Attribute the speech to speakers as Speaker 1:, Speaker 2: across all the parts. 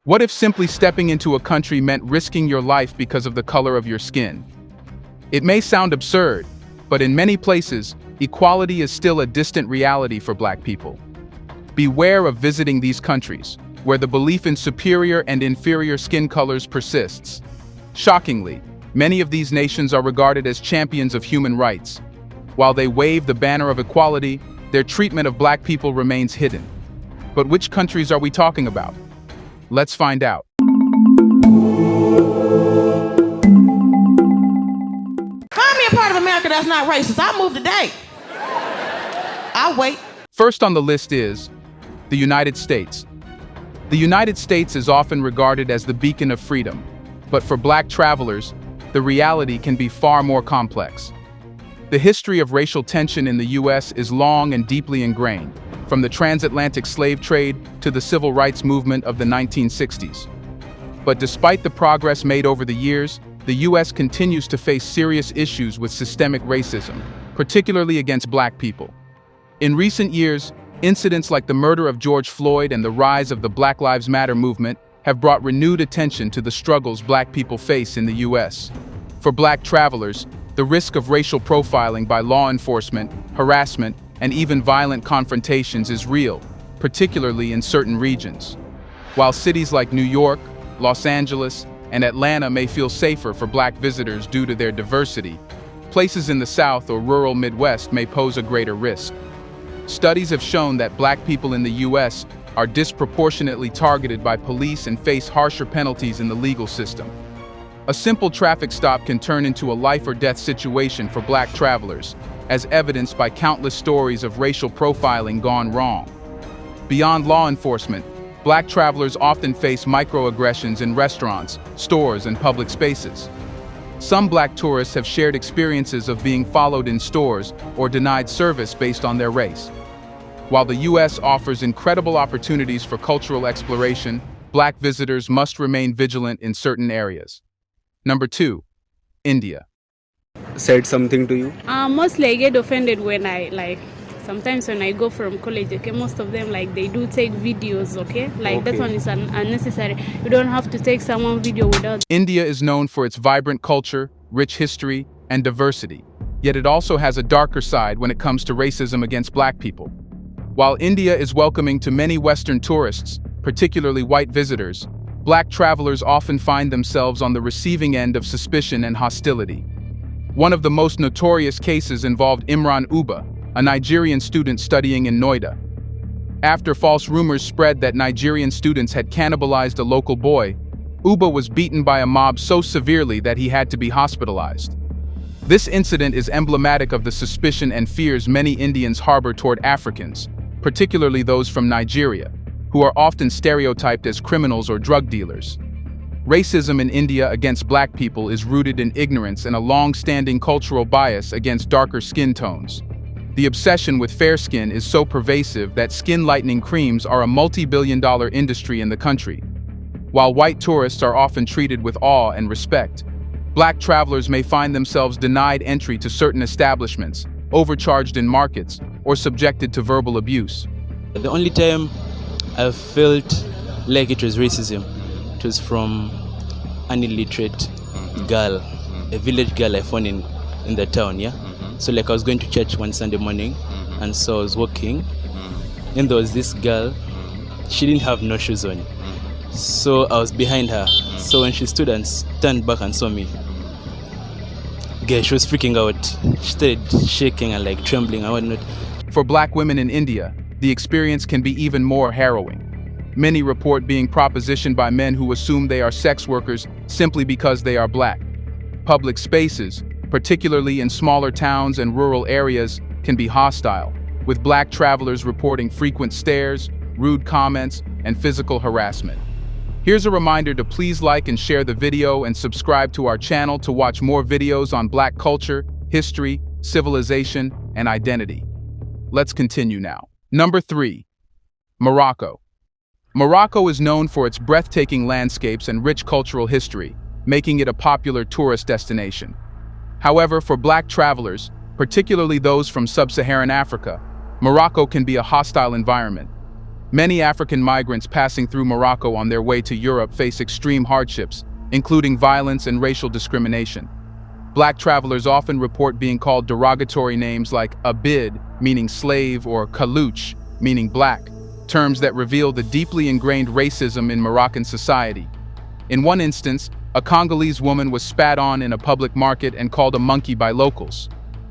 Speaker 1: What if simply stepping into a country meant risking your life because of the color of your skin? It may sound absurd, but in many places, equality is still a distant reality for Black people. Beware of visiting these countries, where the belief in superior and inferior skin colors persists. Shockingly, many of these nations are regarded as champions of human rights. While they wave the banner of equality, their treatment of Black people remains hidden. But which countries are we talking about? Let's find out.
Speaker 2: Find me a part of America that's not racist. I'll move today. I'll wait.
Speaker 1: First on the list is the United States. The United States is often regarded as the beacon of freedom, but for Black travelers, the reality can be far more complex. The history of racial tension in the U.S. is long and deeply ingrained, from the transatlantic slave trade to the civil rights movement of the 1960s. But despite the progress made over the years, the U.S. continues to face serious issues with systemic racism, particularly against Black people. In recent years, incidents like the murder of George Floyd and the rise of the Black Lives Matter movement have brought renewed attention to the struggles Black people face in the U.S. For Black travelers, the risk of racial profiling by law enforcement, harassment, and even violent confrontations is real, particularly in certain regions. While cities like New York, Los Angeles, and Atlanta may feel safer for Black visitors due to their diversity, places in the South or rural Midwest may pose a greater risk. Studies have shown that Black people in the U.S. are disproportionately targeted by police and face harsher penalties in the legal system. A simple traffic stop can turn into a life-or-death situation for Black travelers, as evidenced by countless stories of racial profiling gone wrong. Beyond law enforcement, Black travelers often face microaggressions in restaurants, stores, and public spaces. Some Black tourists have shared experiences of being followed in stores or denied service based on their race. While the U.S. offers incredible opportunities for cultural exploration, Black visitors must remain vigilant in certain areas. Number 2, India.
Speaker 3: Said something to you?
Speaker 4: Mostly I get offended when sometimes when I go from college, okay, most of them they do take videos, okay? That one is unnecessary. You don't have to take someone video without.
Speaker 1: India is known for its vibrant culture, rich history, and diversity, yet it also has a darker side when it comes to racism against Black people. While India is welcoming to many Western tourists, particularly white visitors, Black travelers often find themselves on the receiving end of suspicion and hostility. One of the most notorious cases involved Imran Uba, a Nigerian student studying in Noida. After false rumors spread that Nigerian students had cannibalized a local boy, Uba was beaten by a mob so severely that he had to be hospitalized. This incident is emblematic of the suspicion and fears many Indians harbor toward Africans, particularly those from Nigeria, who are often stereotyped as criminals or drug dealers. Racism in India against Black people is rooted in ignorance and a long-standing cultural bias against darker skin tones. The obsession with fair skin is so pervasive that skin-lightening creams are a multi-billion-dollar industry in the country. While white tourists are often treated with awe and respect, Black travelers may find themselves denied entry to certain establishments, overcharged in markets, or subjected to verbal abuse.
Speaker 5: The only time I felt like it was racism, it was from an illiterate girl, a village girl I found in the town, yeah? So I was going to church one Sunday morning, and so I was walking, and there was this girl, she didn't have no shoes on. So I was behind her, so when she stood and turned back and saw me, girl, she was freaking out. She started shaking and trembling and whatnot.
Speaker 1: For Black women in India, the experience can be even more harrowing. Many report being propositioned by men who assume they are sex workers simply because they are Black. Public spaces, particularly in smaller towns and rural areas, can be hostile, with Black travelers reporting frequent stares, rude comments, and physical harassment. Here's a reminder to please like and share the video and subscribe to our channel to watch more videos on Black culture, history, civilization, and identity. Let's continue now. Number 3, Morocco. Morocco is known for its breathtaking landscapes and rich cultural history, making it a popular tourist destination. However, for Black travelers, particularly those from sub-Saharan Africa, Morocco can be a hostile environment. Many African migrants passing through Morocco on their way to Europe face extreme hardships, including violence and racial discrimination. Black travelers often report being called derogatory names like Abid, meaning slave, or Kalouch, meaning black, terms that reveal the deeply ingrained racism in Moroccan society. In one instance, a Congolese woman was spat on in a public market and called a monkey by locals.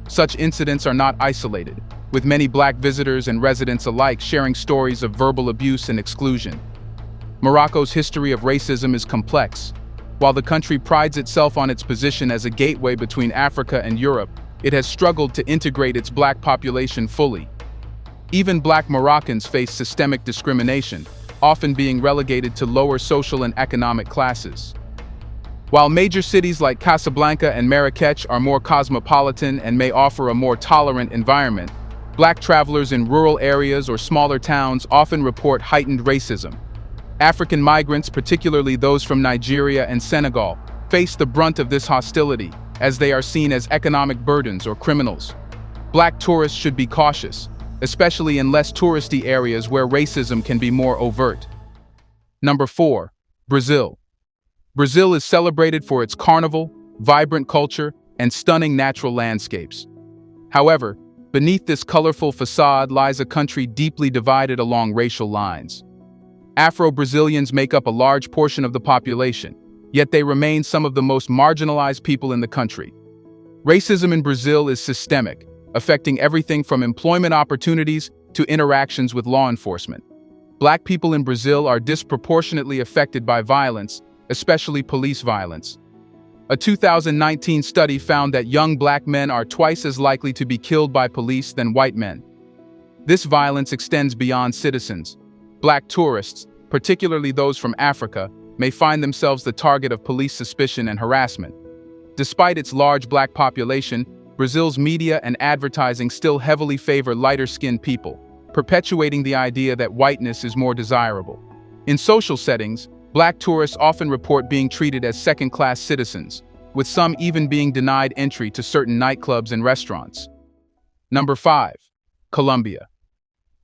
Speaker 1: Such incidents are not isolated, with many black visitors and residents alike sharing stories of verbal abuse and exclusion. Morocco's history of racism is complex. While the country prides itself on its position as a gateway between Africa and Europe, it has struggled to integrate its black population fully. Even black Moroccans face systemic discrimination, often being relegated to lower social and economic classes. While major cities like Casablanca and Marrakech are more cosmopolitan and may offer a more tolerant environment, black travelers in rural areas or smaller towns often report heightened racism. African migrants, particularly those from Nigeria and Senegal, face the brunt of this hostility, as they are seen as economic burdens or criminals. Black tourists should be cautious, especially in less touristy areas where racism can be more overt. Number 4. Brazil. Brazil is celebrated for its carnival, vibrant culture, and stunning natural landscapes. However, beneath this colorful facade lies a country deeply divided along racial lines. Afro-Brazilians make up a large portion of the population, yet they remain some of the most marginalized people in the country. Racism in Brazil is systemic, affecting everything from employment opportunities to interactions with law enforcement. Black people in Brazil are disproportionately affected by violence, especially police violence. A 2019 study found that young black men are twice as likely to be killed by police than white men. This violence extends beyond citizens. Black tourists, particularly those from Africa, may find themselves the target of police suspicion and harassment. Despite its large black population, Brazil's media and advertising still heavily favor lighter-skinned people, perpetuating the idea that whiteness is more desirable. In social settings, black tourists often report being treated as second-class citizens, with some even being denied entry to certain nightclubs and restaurants. Number 5. Colombia.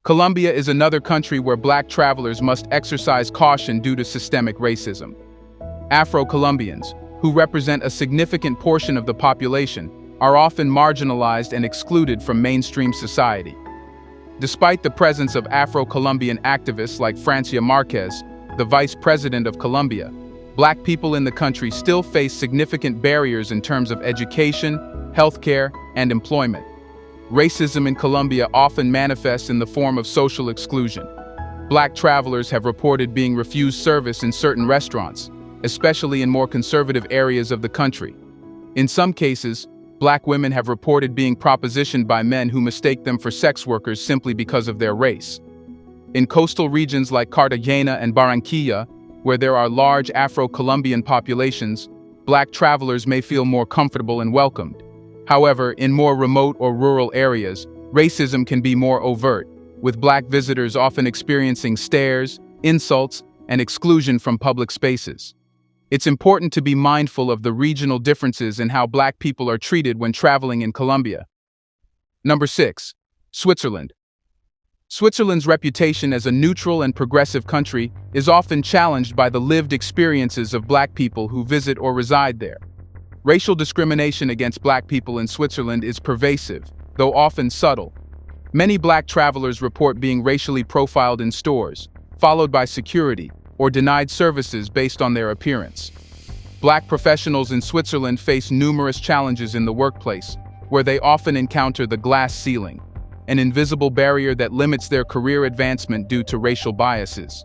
Speaker 1: Colombia is another country where black travelers must exercise caution due to systemic racism. Afro-Colombians, who represent a significant portion of the population, are often marginalized and excluded from mainstream society. Despite the presence of Afro-Colombian activists like Francia Marquez, the vice president of Colombia, black people in the country still face significant barriers in terms of education, healthcare, and employment. Racism in Colombia often manifests in the form of social exclusion. Black travelers have reported being refused service in certain restaurants, especially in more conservative areas of the country. In some cases, black women have reported being propositioned by men who mistake them for sex workers simply because of their race. In coastal regions like Cartagena and Barranquilla, where there are large Afro-Colombian populations, black travelers may feel more comfortable and welcomed. However, in more remote or rural areas, racism can be more overt, with black visitors often experiencing stares, insults, and exclusion from public spaces. It's important to be mindful of the regional differences in how black people are treated when traveling in Colombia. Number 6. Switzerland. Switzerland's reputation as a neutral and progressive country is often challenged by the lived experiences of black people who visit or reside there. Racial discrimination against black people in Switzerland is pervasive, though often subtle. Many black travelers report being racially profiled in stores, followed by security, or denied services based on their appearance. Black professionals in Switzerland face numerous challenges in the workplace, where they often encounter the glass ceiling, an invisible barrier that limits their career advancement due to racial biases.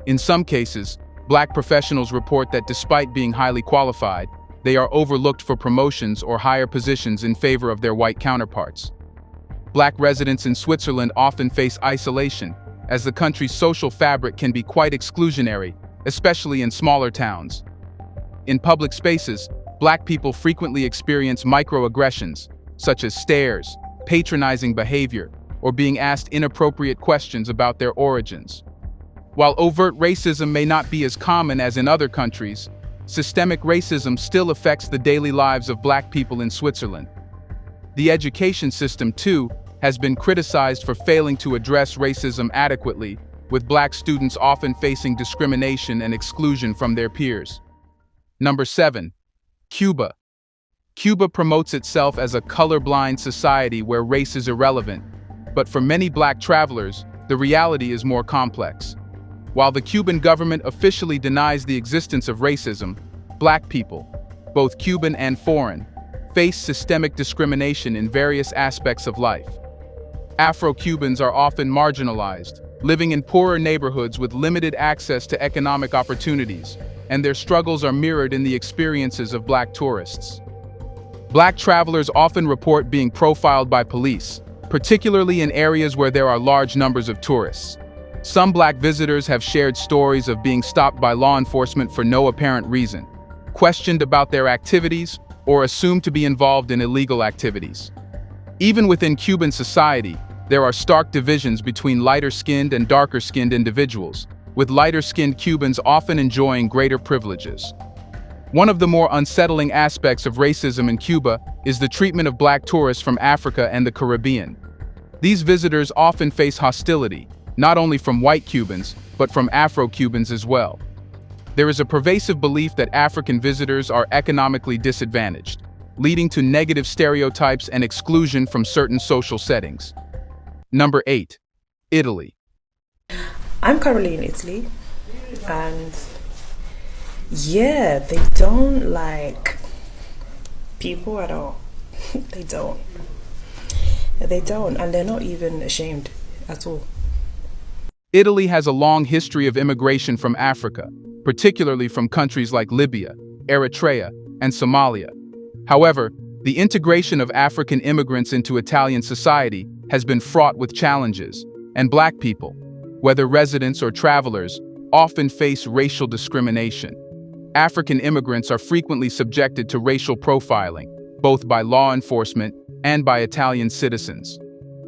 Speaker 1: In some cases, black professionals report that despite being highly qualified, they are overlooked for promotions or higher positions in favor of their white counterparts. Black residents in Switzerland often face isolation, as the country's social fabric can be quite exclusionary, especially in smaller towns. In public spaces, black people frequently experience microaggressions, such as stares, patronizing behavior, or being asked inappropriate questions about their origins. While overt racism may not be as common as in other countries, systemic racism still affects the daily lives of black people in Switzerland. The education system, too, has been criticized for failing to address racism adequately, with black students often facing discrimination and exclusion from their peers. Number 7. Cuba. Cuba promotes itself as a colorblind society where race is irrelevant, but for many black travelers, the reality is more complex. While the Cuban government officially denies the existence of racism, black people, both Cuban and foreign, face systemic discrimination in various aspects of life. Afro-Cubans are often marginalized, living in poorer neighborhoods with limited access to economic opportunities, and their struggles are mirrored in the experiences of black tourists. Black travelers often report being profiled by police, particularly in areas where there are large numbers of tourists. Some black visitors have shared stories of being stopped by law enforcement for no apparent reason, questioned about their activities, or assumed to be involved in illegal activities. Even within Cuban society, there are stark divisions between lighter-skinned and darker-skinned individuals, with lighter-skinned Cubans often enjoying greater privileges. One of the more unsettling aspects of racism in Cuba is the treatment of black tourists from Africa and the Caribbean. These visitors often face hostility, not only from white Cubans, but from Afro-Cubans as well. There is a pervasive belief that African visitors are economically disadvantaged, leading to negative stereotypes and exclusion from certain social settings. Number 8. Italy.
Speaker 6: I'm currently in Italy, and yeah, they don't like people at all. They don't. They don't, and they're not even ashamed at all.
Speaker 1: Italy has a long history of immigration from Africa, particularly from countries like Libya, Eritrea, and Somalia. However, the integration of African immigrants into Italian society has been fraught with challenges, and black people, whether residents or travelers, often face racial discrimination. African immigrants are frequently subjected to racial profiling, both by law enforcement and by Italian citizens.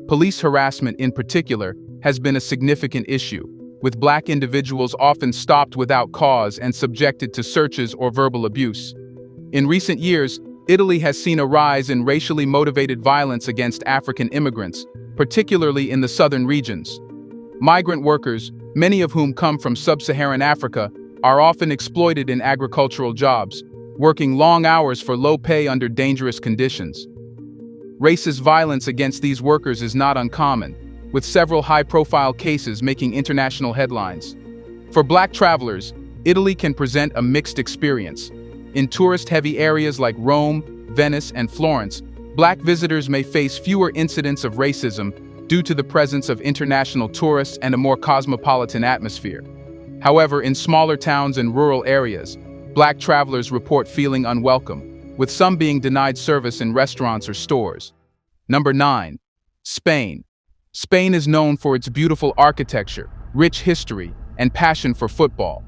Speaker 1: Police harassment in particular has been a significant issue, with black individuals often stopped without cause and subjected to searches or verbal abuse. In recent years, Italy has seen a rise in racially motivated violence against African immigrants, particularly in the southern regions. Migrant workers, many of whom come from sub-Saharan Africa, are often exploited in agricultural jobs, working long hours for low pay under dangerous conditions. Racist violence against these workers is not uncommon, with several high-profile cases making international headlines. For black travelers, Italy can present a mixed experience. In tourist-heavy areas like Rome, Venice, and Florence, black visitors may face fewer incidents of racism due to the presence of international tourists and a more cosmopolitan atmosphere. However, in smaller towns and rural areas, black travelers report feeling unwelcome, with some being denied service in restaurants or stores. Number 9. Spain. Spain is known for its beautiful architecture, rich history, and passion for football.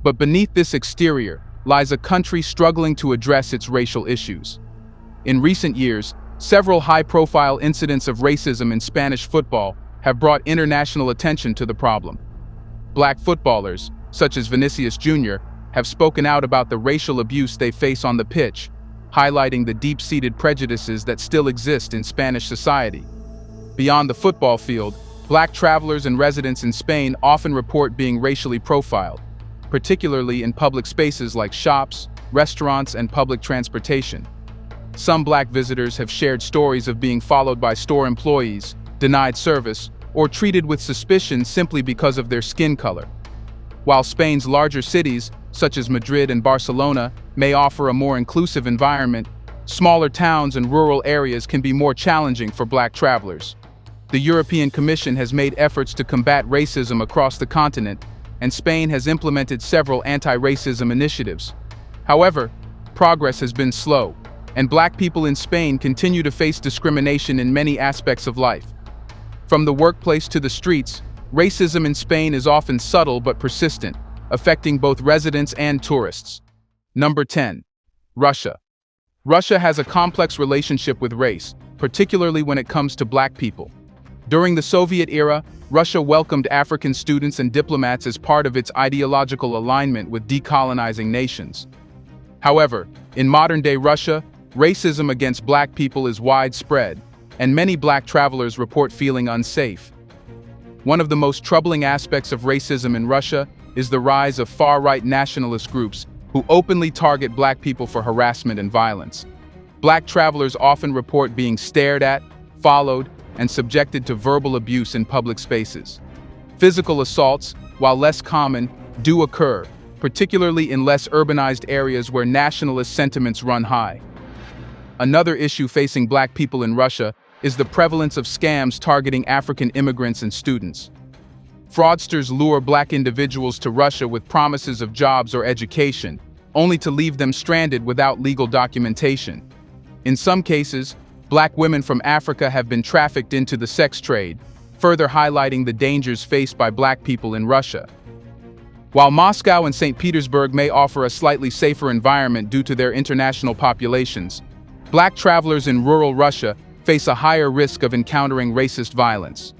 Speaker 1: But beneath this exterior lies a country struggling to address its racial issues. In recent years, several high-profile incidents of racism in Spanish football have brought international attention to the problem. Black footballers, such as Vinicius Jr., have spoken out about the racial abuse they face on the pitch, highlighting the deep-seated prejudices that still exist in Spanish society. Beyond the football field, black travelers and residents in Spain often report being racially profiled, particularly in public spaces like shops, restaurants, and public transportation. Some black visitors have shared stories of being followed by store employees, denied service, or treated with suspicion simply because of their skin color. While Spain's larger cities, such as Madrid and Barcelona, may offer a more inclusive environment, smaller towns and rural areas can be more challenging for black travelers. The European Commission has made efforts to combat racism across the continent, and Spain has implemented several anti-racism initiatives. However, progress has been slow, and black people in Spain continue to face discrimination in many aspects of life. From the workplace to the streets, racism in Spain is often subtle but persistent, affecting both residents and tourists. Number 10. Russia. Russia has a complex relationship with race, particularly when it comes to black people. During the Soviet era, Russia welcomed African students and diplomats as part of its ideological alignment with decolonizing nations. However, in modern-day Russia, racism against black people is widespread, and many black travelers report feeling unsafe. One of the most troubling aspects of racism in Russia is the rise of far-right nationalist groups who openly target black people for harassment and violence. Black travelers often report being stared at, followed, and subjected to verbal abuse in public spaces. Physical assaults, while less common, do occur, particularly in less urbanized areas where nationalist sentiments run high. Another issue facing black people in Russia is the prevalence of scams targeting African immigrants and students. Fraudsters lure black individuals to Russia with promises of jobs or education, only to leave them stranded without legal documentation. In some cases, black women from Africa have been trafficked into the sex trade, further highlighting the dangers faced by black people in Russia. While Moscow and St. Petersburg may offer a slightly safer environment due to their international populations, black travelers in rural Russia face a higher risk of encountering racist violence.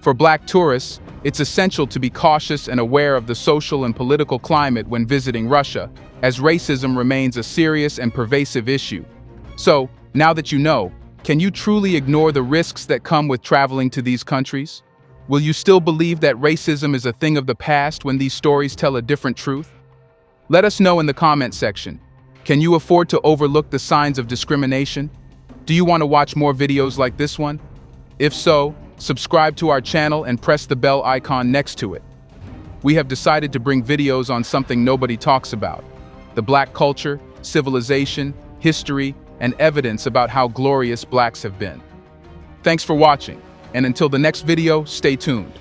Speaker 1: For black tourists, it's essential to be cautious and aware of the social and political climate when visiting Russia, as racism remains a serious and pervasive issue. So, now that you know, can you truly ignore the risks that come with traveling to these countries? Will you still believe that racism is a thing of the past when these stories tell a different truth? Let us know in the comment section. Can you afford to overlook the signs of discrimination? Do you want to watch more videos like this one? If so, subscribe to our channel and press the bell icon next to it. We have decided to bring videos on something nobody talks about: the black culture, civilization, history, and evidence about how glorious blacks have been. Thanks for watching, and until the next video, stay tuned.